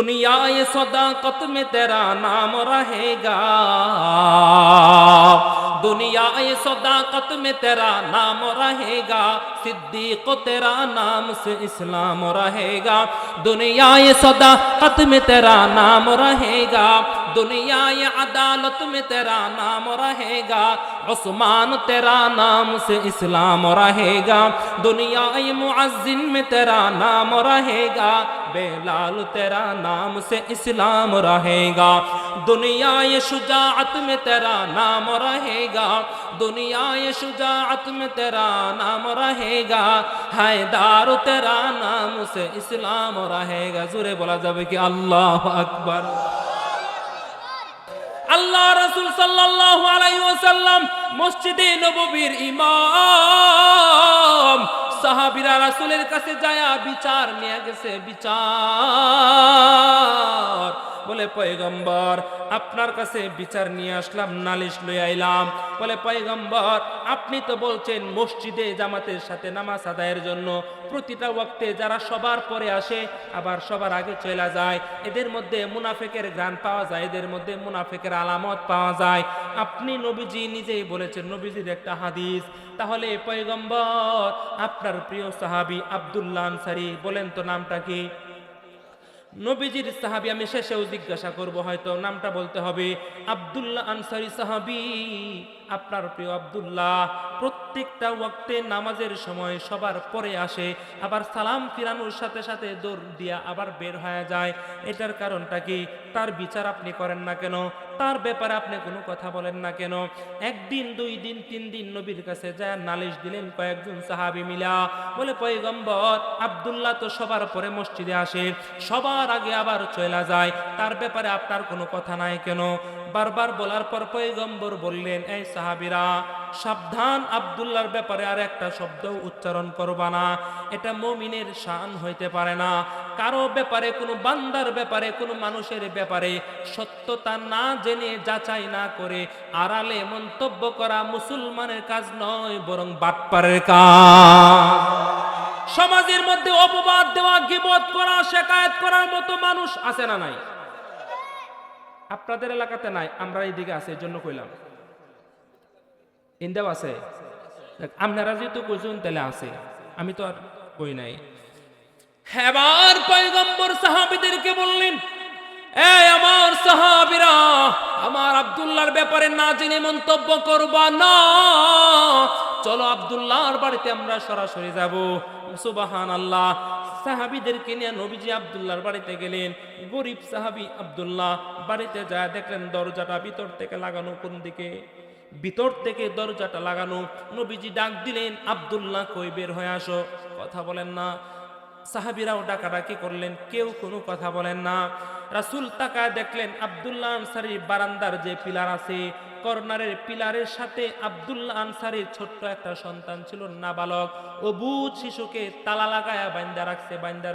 दुनिया ये सदाकत में तेरा नाम रहेगा, दुनिया ये सदाकत में तेरा नाम रहेगा, सिद्दीक तेरा नाम से इस्लाम रहेगा। दुनिया ये सदाकत में तेरा नाम रहेगा, दुनिया ये अदालत में तेरा नाम रहेगा, उस्मान तेरा नाम से इस्लाम रहेगा। दुनिया ये मुअज्जिन में तेरा नाम रहेगा, बेलाल तेरा नाम से इस्लाम रहेगा। दुनिया ये शुजाअत में तेरा नाम रहेगा, दुनिया ये शुजाअत में तेरा नाम रहेगा, हैदार तेरा नाम से इस्लाम रहेगा। जोरे बोला जाবে কি আল্লাহু আকবার। আল্লাহ রাসূল সাল্লাল্লাহু আলাইহি ওয়াসাল্লাম মসজিদে নববীর ইমাম, সাহাবীরা রাসূলের কাছে যায় বিচার নিয়ে গেছে, বিচার বলে পয়গম্বর আপনার কাছে বিচার নিয়ে আসলাম, নালিশ লই আইলাম। বলে পয়গম্বর আপনি তো বলছেন মসজিদে জামাতের সাথে নামাজ আদায়ের জন্য প্রতিটা ওয়াক্তে যারা সবার পরে আসে আবার সবার আগে চলে যায়, এদের মধ্যে মুনাফিকের ঘ্রাণ পাওয়া যায়, এদের মধ্যে মুনাফিকের আলামত পাওয়া যায়। আপনি নবীজি নিজেই বলেছেন, নবীজির একটা হাদিস। তাহলে পয়গম্বর আপনার প্রিয় সাহাবী আব্দুল্লাহ আনসারী, বলেন তো নামটা কি? নবীজির সাহাবী আমি শেষেও জিজ্ঞাসা করব, হয়তো নামটা বলতে হবে। আব্দুল্লাহ আনসারী সাহাবী, আপনার প্রিয় আব্দুল্লাহ প্রত্যেকটা ওয়াক্তে নামাজের সময় সবার পরে আসে, আবার সালাম ফিরানোর সাথে সাথে দৌড় দিয়া আবার বের হয়ে যায়। এটার কারণটা কি? তার বিচার আপনি করেন না কেন? তার ব্যাপারে আপনি কোনো কথা বলেন না কেন? একদিন, 2 দিন, 3 দিন নবীর কাছে যায় নালিশ দিলেন কয়েকজন সাহাবী মিলা। বলে পয়গম্বর আব্দুল্লাহ তো সবার পরে মসজিদে আসে, সবার আগে আবার চলে যায়, তার ব্যাপারে আপনার কোনো কথা নাই কেন? বারবার বলার পর পয়গম্বর বললেন, এই সাহাবীরা সাবধান, আব্দুল্লাহর ব্যাপারে আর একটা শব্দ উচ্চারণ করবা না, এটা মুমিনের শান হইতে পারে না। কারো ব্যাপারে, কোনো বান্দার ব্যাপারে, কোনো মানুষের ব্যাপারে সত্যতা না জেনে, যাচাই না করে আড়ালে মন্তব্য করা মুসলমানের কাজ নয়, বরং বাটপারের কাজ। সমাজের মধ্যে অপবাদ দেওয়া, গীবত করা, শিকায়েত করার মতো মানুষ আছে না নাই? আপনাদের এলাকাতে নাই, আমরা এইদিকে আছে, এই জন্য কইলাম। ইন্দেও আছে, আপনারা যেহেতু কইছেন তাহলে আছে, আমি তো আর কই নাই। এবার পয়গম্বর সাহাবীদেরকে বললেন, এই আমার সাহাবীরা, আমার আব্দুল্লাহর ব্যাপারে না জেনে মন্তব্য করবা না, চলো আব্দুল্লাহর বাড়িতে আমরা সরাসরি যাব। সুবহানাল্লাহ। সাহাবীদেরকে নিয়ে নবীজি আব্দুল্লাহর বাড়িতে গেলেন। গরিব সাহাবী আব্দুল্লাহ বাড়িতে যায়, দেখলেন দরজাটা ভিতর থেকে লাগানো। কোন দিকে? ভিতর থেকে দরজাটা লাগানো। নবীজি ডাক দিলেন, আব্দুল্লাহ কই, বের হয়ে আসো। কথা বলেন না। সাহাবীরাও ডাকাডাকি করলেন, কেউ কোনো কথা বলেন না। রাসূল তাকায় দেখলেন আব্দুল্লাহ আনসারী বারান্দার যে পিলার আছে, কর্নারের পিলারের সাথে আব্দুল্লাহ আনসারীর ছোট্ট একটা সন্তান ছিল, নাবালক, অবুঝ শিশুকে তালা লাগায়া বাইন্দা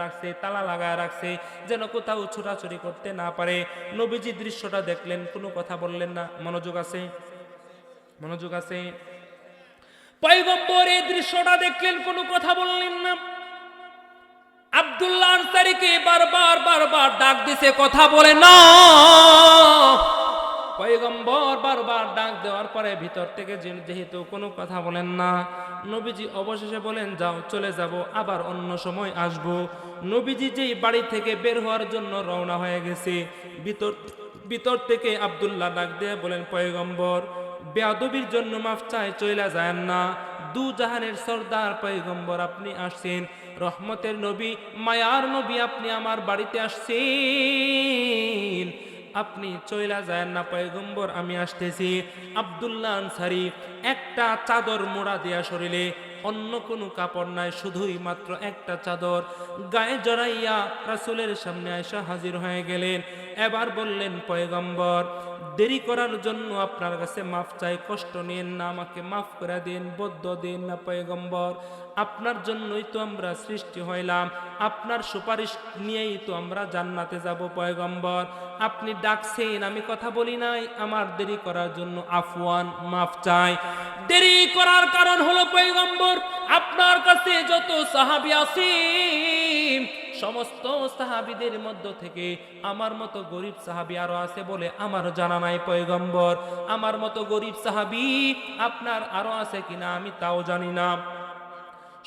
রাখছে, তালা লাগায়া রাখছে, যেন কোথাও ছোটাছুটি করতে না পারে। নবীজি দৃশ্যটা দেখলেন, কোনো কথা বললেন না। মনোযোগ আছে, মনোযোগ আছে। পয়গম্বর এই দৃশ্যটা দেখলেন, কোনো কথা বললেন না। আব্দুল্লাহ আনসারীকে বারবার ডাক দিছে, কথা বলে না। পয়গম্বর বারবার ডাক দেওয়ার পরে ভিতর থেকে যেহেতু কোনো কথা বলেন না, নবীজি অবশেষে বলেন, যাও, চলে যাব, আবার অন্য সময় আসব। নবীজি যেই বাড়ি থেকে বের হওয়ার জন্য রওনা হয়ে গেছে, ভিতর থেকে আব্দুল্লাহ ডাক দিয়ে বলেন, পয়গম্বর বেয়াদবির জন্য মাফ চাই, চইলা যায় না। দু জাহানের সরদার পয়গম্বর আপনি আসছেন, রহমতের নবী, মায়ার নবী, আপনি আমার বাড়িতে আসছেন, আপনি চইলা যায় না পয়গম্বর, আমি আসতেছি। আব্দুল্লাহ আনসারী একটা চাদর মোড়া দিয়া শরীরে, অন্য কোনো কাপড় নাই, শুধুই মাত্র একটা চাদর গায়ে জড়াইয়া রাসূলের সামনে আয়েশা হাজির হয়ে গেলেন। এবার বললেন, পয়গম্বর দেরি করার জন্য আপনার কাছে মাফ চাই, কষ্ট নিয়েন না, আমাকে মাফ করে দিন, বদ্ধ দিন না পয়গম্বর, আপনার জন্যই তো আমরা সৃষ্টি হইলাম, আপনার সুপারিশ নিয়েই তো আমরা জান্নাতে যাব পয়গম্বর, আপনি ডাকছেন, আমি কথা বলি নাই, আমার দেরি করার জন্য আফওয়ান, মাফ চাই। দেরি করার কারণ হলো পয়গম্বর আপনার কাছে যত সাহাবী আছেন সমস্ত সাহাবীদের মধ্য থেকে আমার মতো গরিব সাহাবী আরো আছে বলে আমার জানা নাই পয়গম্বর। আমার মতো গরিব সাহাবী আপনার আরো আছে কিনা আমি তাও জানি না।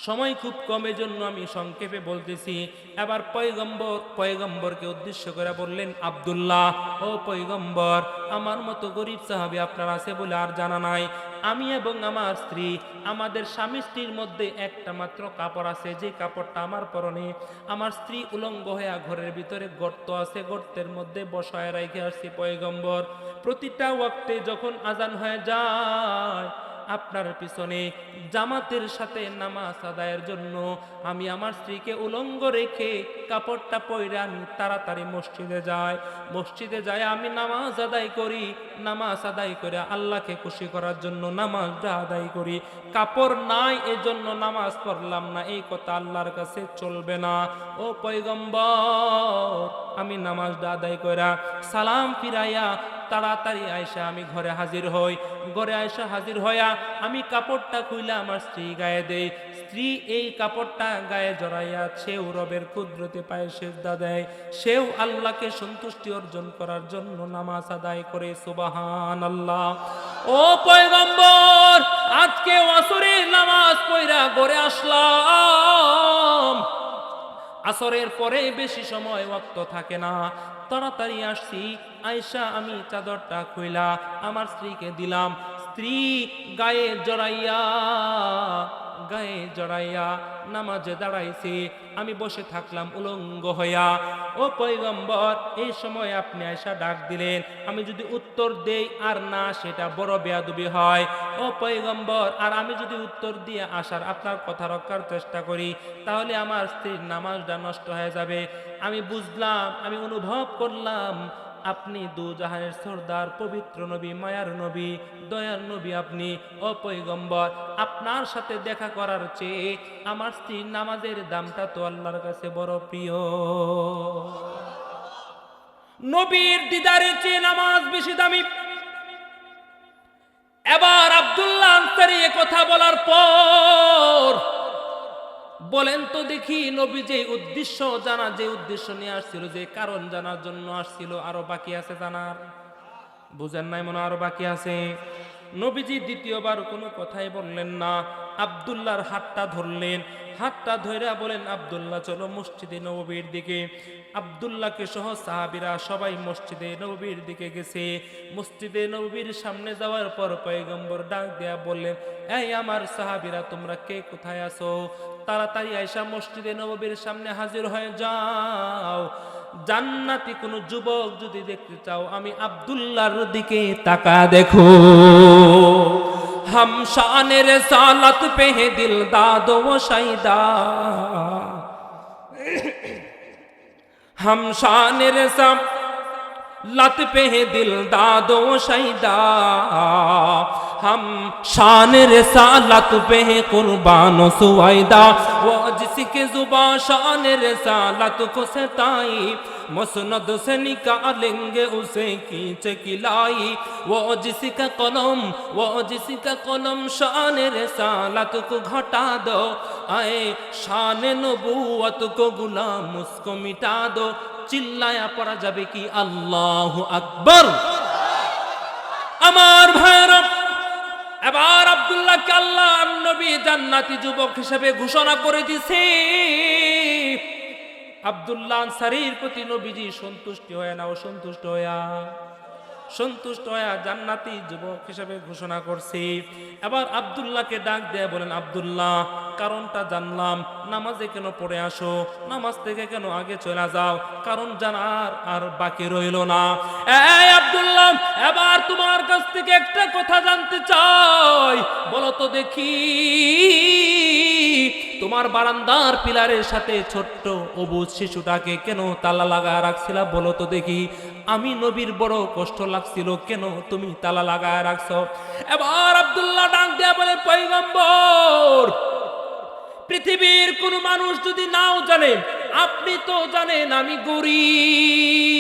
সময় খুব কমের জন্য আমি সংক্ষেপে বলতেছি। এবার পয়গম্বরকে উদ্দেশ্য করে বললেন, আব্দুল্লাহ, ও পয়গম্বর, আমার মতো গরিব সাহাবী আপনার আছে বলে আর জানা নাই। আমি এবং আমার স্ত্রী, আমাদের স্বামী স্ত্রীর মধ্যে একটা মাত্র কাপড় আছে, যে কাপড়টা আমার পরনে। আমার স্ত্রী উলঙ্গ হইয়া ঘরের ভিতরে গর্ত আছে, গর্তের মধ্যে বসায় রেখে আসছি পয়গম্বর। প্রতিটা ওয়াক্তে যখন আজান হয়ে যায় আপনার পিছনে জামাতের সাথে নামাজ আদায়ের জন্য আমি আমার স্ত্রীকে উলঙ্গ রেখে কাপড়টা পরে আমি তাড়াতাড়ি মসজিদে যাই। মসজিদে যাই আমি নামাজ আদায় করি। নামাজ আদায় করে আল্লাহকে খুশি করার জন্য নামাজটা আদায় করি। কাপড় নাই এজন্য নামাজ পড়লাম না, এই কথা আল্লাহর কাছে চলবে না। ও পয়গম্বর, আমি নামাজটা আদায় করা সালাম ফিরাইয়া তাড়াতাড়ি আয়সা আমি ঘরে হাজির হই। ঘরে আয়সা হাজির হইয়া আমি কাপড়টা খুইলা আমার স্ত্রী গায়ে দেই। স্ত্রী এই কাপড়টা গায়ে জড়াইয়া সেও রবের কুদরতে পায়ে সিজদা দেয়। সেও আল্লাহকে সন্তুষ্টি অর্জন করার জন্য নামাজ আদায় করে। সুবহানাল্লাহ। ও পয়গম্বর, আজকে আসরের নামাজ পড়া ঘরে আসলাম। আসরের পরে বেশি সময় ওয়াক্ত থাকে না, তাড়াতাড়ি আসছি। আয়সা আমি চাদরটা খুইলা আমার স্ত্রীকে দিলাম। স্ত্রী গায়ে জড়াইয়া নামাজে দাঁড়াইছে। আমি বসে থাকলাম উলঙ্গ হইয়া। ও পয়গম্বর, এই সময় আপনি আয়সা ডাক দিলেন, আমি যদি উত্তর দেই আর না সেটা বড় বেয়াদবি হয়। ও পয়গম্বর, আর আমি যদি উত্তর দিয়ে আসার আপনার কথা রক্ষার চেষ্টা করি তাহলে আমার স্ত্রীর নামাজটা নষ্ট হয়ে যাবে। আমি বুঝলাম, আমি অনুভব করলাম আপনি দু জাহানের সরদার, পবিত্র নবী, মায়ার নবী, দয়ার নবী আপনি। ও পয়গম্বর, আপনার সাথে দেখা করার চেয়ে আমার স্ত্রীর নামাজের দামটা তো আল্লাহর কাছে বড় প্রিয়। নবীর দিদারের চেয়ে নামাজ বেশি দামি। এবার আব্দুল্লাহ আনসারী কথা বলার পর বলেন তো দেখি, নবী যে উদ্দেশ্য জানা, যে উদ্দেশ্য নিয়ে আসছিল, যে কারণ জানার জন্য আসছিল, আরো বাকি আছে জানার? বুঝেন নাই মনে আরো বাকি আছে? নবীজি দ্বিতীয়বার কোনো কথাই বললেন না। আব্দুল্লাহর হাতটা ধরলেন, হাতটা ধইরা বলেন, আব্দুল্লাহ চলো মসজিদে নববীর দিকে। আব্দুল্লাহকে সহ সাহাবীরা সবাই মসজিদে নববীর দিকে গেছে। মসজিদে নববীর সামনে যাওয়ার পর পয়গম্বর ডাক দেয়া বললেন, এই আমার সাহাবীরা, তোমরা কে কোথায় আছো? তাড়াতাড়ি আয়সা মসজিদে নববীর সামনে হাজির হয়ে যাও। জান্নাতি কোন যুবক যদি দেখতে চাও, আমি আব্দুল্লাহর দিকে তাকা দেখো। हम शान रसालत पे है दिल दादो व शाहिदा, हम शान रसालत पे है दिल दादो व शाहिदा, हम शान रसालत पे है कुर्बान व सुवैदा, वो जिसके जुबान शान रसालत को सताई, मसनद से निकालेंगे उसे खींच किलाई, वो जिसका कलम शान रसालत को घटा दो, आए शान नबूवत को गुलाम उसको मिटा दो। चिल्लाया पड़ा যাবে কি আল্লাহু আকবার। আমার ভাইরা, এবার আব্দুল্লাহকে আল্লাহর নবী জান্নাতি যুবক হিসেবে ঘোষণা করে দিয়েছে। আব্দুল্লাহ আনসারীর প্রতি নবীজি সন্তুষ্ট হয় না, অসন্তুষ্ট হয়া জান্নাতি যুবক হিসেবে ঘোষণা করছে। এবার আব্দুল্লাহকে ডাক দিয়ে বলেন, আব্দুল্লাহ, কারণটা জানলাম, নামাজে কেন পড়ে আসো? নামাজ থেকে কেন আগে চলে যাও? কারণ জানার আর বাকি রইল না। এই আব্দুল্লাহ, এবার তোমার কাছ থেকে একটা কথা জানতে চাই, বলো তো দেখি, তোমার বারান্দার পিলারের সাথে ছোট্ট অবুঝ শিশুটাকে কেন তালা লাগায় রাখছিলা? বলো তো দেখি। আমি নবীর বড় কষ্ট লাগছিল, কেন তুমি তালা লাগায় রাখছো? এবার আব্দুল্লাহ ডাক দেয়া বলে, পয়গম্বর, পৃথিবীর কোন মানুষ যদি নাও জানে, আপনি তো জানেন আমি গরিব।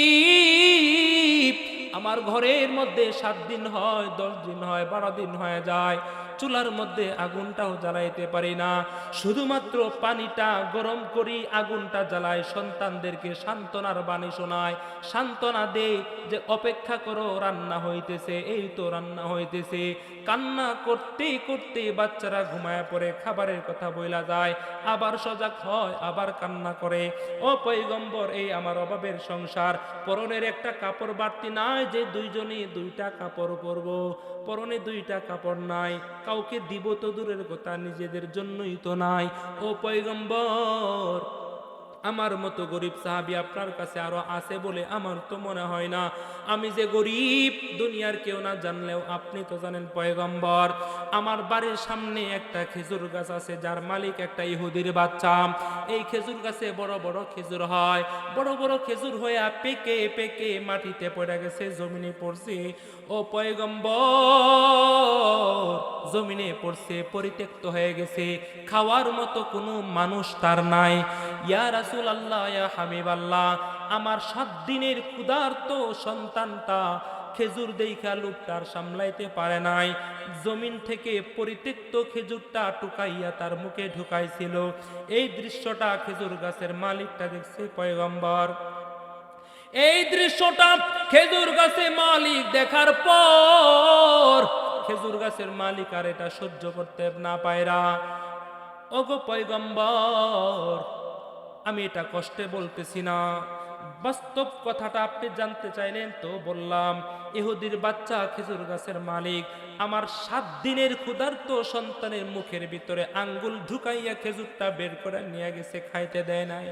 আমার ঘরের মধ্যে 7 দিন হয়, 10 দিন হয়, 12 দিন হয়ে যায়, চুলার মধ্যে আগুনটাও জ্বালাইতে পারি না, শুধুমাত্র পানিটা গরম করি, আগুনটা জ্বালায়, সন্তানদেরকে সান্ত্বনার বাণী শোনায়, সান্ত্বনা দেয় যে অপেক্ষা করো, রান্না হইতেছে, এই তো রান্না হইতেছে। কান্না করতে করতে বাচ্চারা ঘুমায় পড়ে, খাবারের কথা বইলা যায়, আবার সজাগ হয়, আবার কান্না করে। ও পয়গম্বর, এই আমার অভাবের সংসার, পরনের একটা কাপড় বাড়তি নাই যে দুইজনে দুইটা কাপড় পরব, পরনে দুইটা কাপড় নাই, কাউকে দিব তো দূরের কথা, নিজেদের জন্যই তো নাই। ও পয়গম্বর, আমার মতো গরিব সাহাবী আপনার কাছে আরো আছে বলে আমার তো মনে হয় না। আমি যে গরিব দুনিয়ার কেউ না জানলেও আপনি তো জানেন পয়গম্বর। আমার বাড়ির সামনে একটা খেজুর গাছ আছে, যার মালিক একটা ইহুদির বাচ্চা। এই খেজুর গাছে বড় বড় খেজুর হয়, বড় বড় খেজুর হইয়া পেকে পেকে মাটিতে পড়ে গেছে, জমিনে পড়ছে। ও পয়গম্বর, জমিনে পড়ছে, পরিত্যক্ত হয়ে গেছে, খাওয়ার মতো কোনো মানুষ তার নাই। ইয়া রাসূলুল্লাহ, ইয়া হাবিবাল্লাহ, আমার 7 দিনের ক্ষুধার্ত সন্তানটা খেজুর দেইখা লোকটার সামলাইতে পারে নাই, জমিন থেকে পরিত্যক্ত খেজুরটা টুকাইয়া তার মুখে ঢুকাইছিল। এই দৃশ্যটা খেজুর গাছের মালিকটা দেখছে পয়গম্বর। এই দৃশ্যটা খেজুর গাছের মালিক দেখার পর খেজুর গাছের মালিক আর এটা সহ্য করতে না পায়রা, ওগো পয়গম্বর, আমি এটা কষ্টে বলতেছি না, বাস্তব কথাটা আপনি জানতে চাইলেন তো বললাম। ইহুদির বাচ্চা খেজুর গাছের মালিক আমার 7 দিনের ক্ষুধার্ত সন্তানের মুখের ভিতরে আঙ্গুল ঢুকাইয়া খেজুরটা বের করে নিয়ে গেছে, খাইতে দেয় নাই।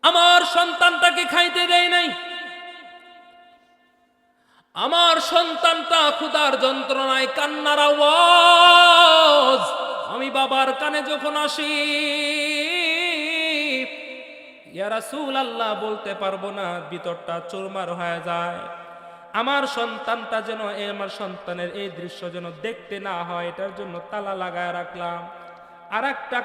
আমার সন্তানটাকে খাইতে দেয় নাই। আমার সন্তানটা ক্ষুধার যন্ত্রণায় কান্নার আওয়াজ আমি বাবার কানে যখন আসি, ইয়া রাসূলুল্লাহ বলতে পারবো না, ভিতরটা চুরমার হয়ে যায়। আমার সন্তানটা যেন, আমার সন্তানের এই দৃশ্য যেন দেখতে না হয়, এটার জন্য তালা লাগায় রাখলাম। আর একটা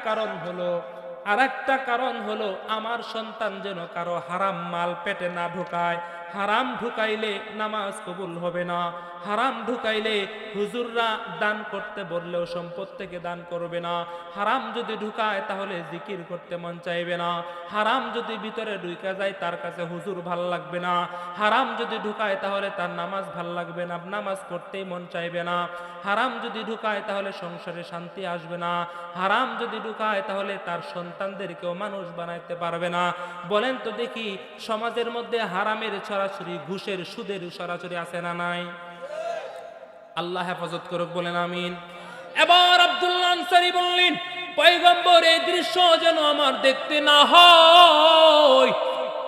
কারণ হলো আমার সন্তান যেন কারো হারাম মাল পেটে না ঢুকায়। হারাম ঢুকাইলে নামাজ কবুল হবে না, হারাম ঢুকাইলে হুজুররা দান করতে বললেও সম্পদ থেকে দান করবে না, হারাম যদি ঢুকায় তাহলে জিকির করতে মন চাইবে না, হারাম যদি ভিতরে ঢুকা যায় তার কাছে হুজুর ভাল লাগবে না, হারাম যদি ঢুকায় তাহলে তার নামাজ ভাল লাগবে না, নামাজ পড়তেই মন চাইবে না, হারাম যদি ঢুকায় তাহলে সংসারে শান্তি আসবে না, হারাম যদি ঢুকায় তাহলে তার সন্তানদেরকেও মানুষ বানাইতে পারবে না। বলেন তো দেখি, সমাজের মধ্যে হারামের সরাসরি, ঘুষের সুদের সরাসরি আছে না নাই? আল্লাহ হেফাজত করুক, বলেন আমিন। এবার আব্দুল্লাহ আনসারী বললেন, পয়গম্বর, এই দৃশ্য যেন আমার দেখতে না হয়,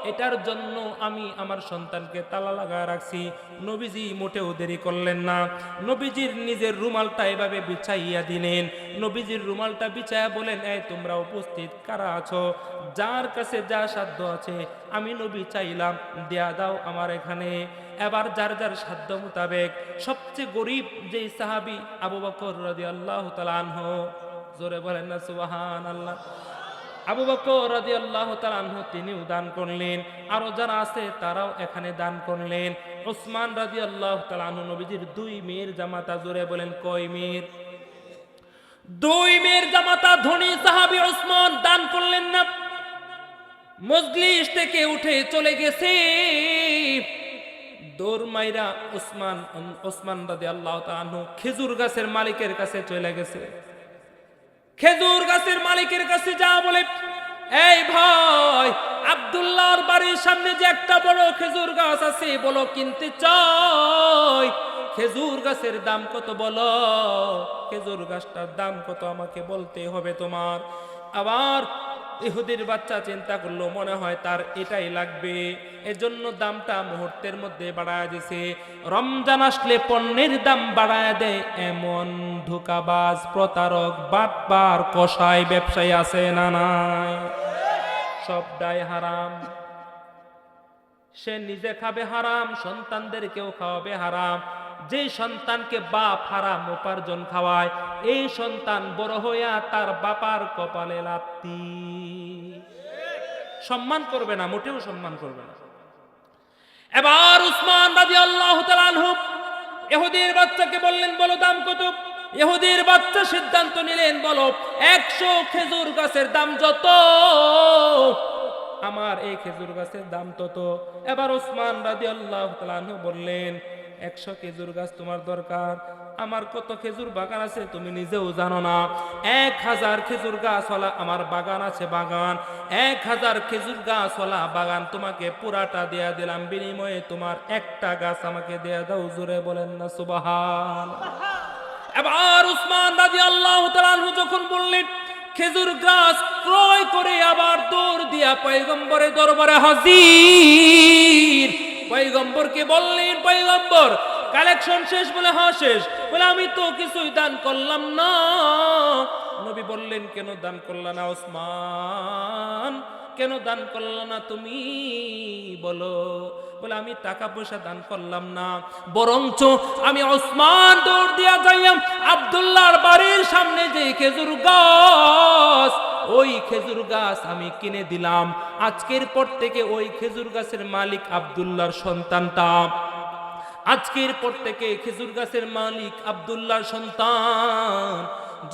এটার জন্য আমি আমার সন্তানকে তালা লাগায় রাখছি। নবীজি মোটেও দেরি করলেন না, নবীজির নিজের রুমালটা এভাবে বিছাইয়া দিলেন। নবীজির রুমালটা বিছাইয়া বলেন, এই তোমরা উপস্থিত কারা আছো, যার কাছে যা সাধ্য আছে আমি নবী চাইলাম দেয়া দাও আমার এখানে। এবার যার যার সাধ্য মোতাবেক, সবচেয়ে গরিব যেই সাহাবী আবু বকর রাদিয়াল্লাহু তাআলা আনহু, জোরে বলেন না সুবহানাল্লাহ, আবু বকর রাদিয়াল্লাহু তাআলা আনহু তিনিও দান করলেন, আরো যারা আছে তারাও এখানে দান করলেন। উসমান রাদিয়াল্লাহু তাআলা আনহু নবীজির 2 মেয়ের জামাতা, জোরে বলেন কয় মেয়ের? 2 মেয়ের জামাতা ধনী সাহাবী উসমান দান করলেন না, মজলিস থেকে উঠে চলে গেছে। দৌড় মাইরা উসমান রাদিয়াল্লাহু তাআলা আনহু খেজুর গাছের মালিকের কাছে চলে গেছে। খেজুর গাছের মালিকের কাছে যা বলে, এই ভাই, আব্দুল্লাহর বাড়ির সামনে যে একটা বড় খেজুর গাছ আছে, বলো কিনতে চাই, খেজুর গাছের দাম কত বলো, খেজুর গাছটার দাম কত আমাকে বলতে হবে তোমার। আবার ইহুদির বাচ্চা চিন্তা করলো, মনে হয় তার এটাই লাগবে, এজন্য দামটা মুহূর্তের মধ্যে বাড়ায় দিছে। রমজান আসলে পণ্যের দাম বাড়ায় দেয় এমন ধোঁকাবাজ, প্রতারক, বাটপার, কসাই ব্যবসায়ী আছে না নাই? সবটাই হারাম। সে নিজে খাবে হারাম, সন্তানদেরকেও খাওয়াবে হারাম। যে সন্তানকে বাপ হারাম উপার্জন খাওয়ায়, এই সন্তান বড় হইয়া তার বাবার কপালে লাত্তি, সম্মান করবে না, মোটেও সম্মান করবে না। এবার উসমান রাদিয়াল্লাহু তাআলা আনহু ইহুদির বাচ্চাকে বললেন বলো দাম কত। ইহুদির বাচ্চা সিদ্ধান্ত নিলেন বলো 100 খেজুর গাছের দাম যত আমার এই খেজুর গাছের দাম তত। এবার ওসমান রাদিয়াল্লাহু তাআলা আনহু বললেন 100 খেজুর গাছ তোমার দরকার, আমার কত খেজুর বাগান আছে তুমি নিজেও জানো না। 1000 খেজুর গাছওয়ালা আমার বাগান আছে, বাগান 1000 খেজুর গাছওয়ালা বাগান তোমাকে পুরাটা দেয়া দিলাম, বিনিময়ে তোমার একটা গাছ আমাকে দেয়া দাও। জোরে বলেন না সুবহান। এবার উসমান রাদিয়াল্লাহু তাআলা আনহু যখন বললেন খেজুর গাছ ক্রয় করে আবার দৌড় দিয়া পয়গম্বরের দরবারে হাজির। পয়গম্বরকে বললেন পয়গম্বর কালেকশন শেষ? বলে হ্যাঁ শেষ। বলে আমি তো কিছুই দান করলাম না। নবী বললেন কেন দান করলা না ওসমান, কেন দান করলা না তুমি বলো। বলে আমি টাকা পয়সা দান করলাম না, বরঞ্চ আমি ওসমান দৌড় দিয়া যাইয়াম আব্দুল্লাহর বাড়ির সামনে যে খেজুর গাছ, ওই খেজুর গাছ আমি কিনে দিলাম। আজকের পর থেকে ওই খেজুর গাছের মালিক আব্দুল্লাহর সন্তানটা। আজকের পর থেকে খেজুর গাছের মালিক আব্দুল্লাহর সন্তান।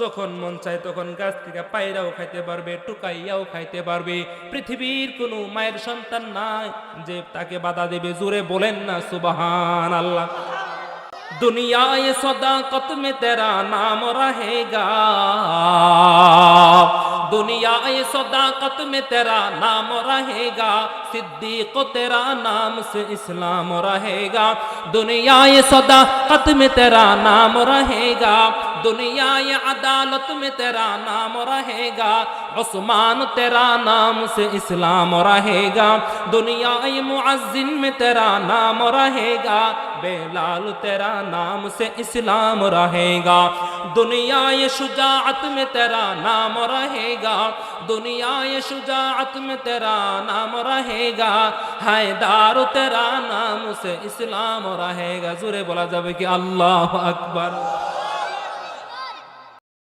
যখন মন চায় তখন গাছ থেকে পায়রাও খাইতে পারবে, টুকাইয়াও খাইতে পারবে। পৃথিবীর কোনো মায়ের সন্তান নাই যে তাকে বাধা দেবে। জোরে বলেন না সুবহান আল্লাহ। दुनिया ये सदाकत में तेरा नाम रहेगा, दुनिया ये सदाकत में तेरा नाम रहेगा, सिद्दीक तेरा नाम से इस्लाम रहेगा। दुनिया ये सदाकत में तेरा नाम रहेगा, दुनिया ये अदालत में तेरा नाम रहेगा, उस्मान तेरा नाम से इस्लाम रहेगा। दुनिया ये मुअज्जिन में तेरा नाम रहेगा, बेलाल तेरा नाम से इस्लाम रहेगा। दुनिया ये शुजाअत में तेरा नाम रहेगा, दुनिया ये शुजाअत में तेरा नाम रहेगा, हैदार तेरा नाम से इस्लाम रहेगा। जोरे बोला जावे कि अल्लाह अकबर।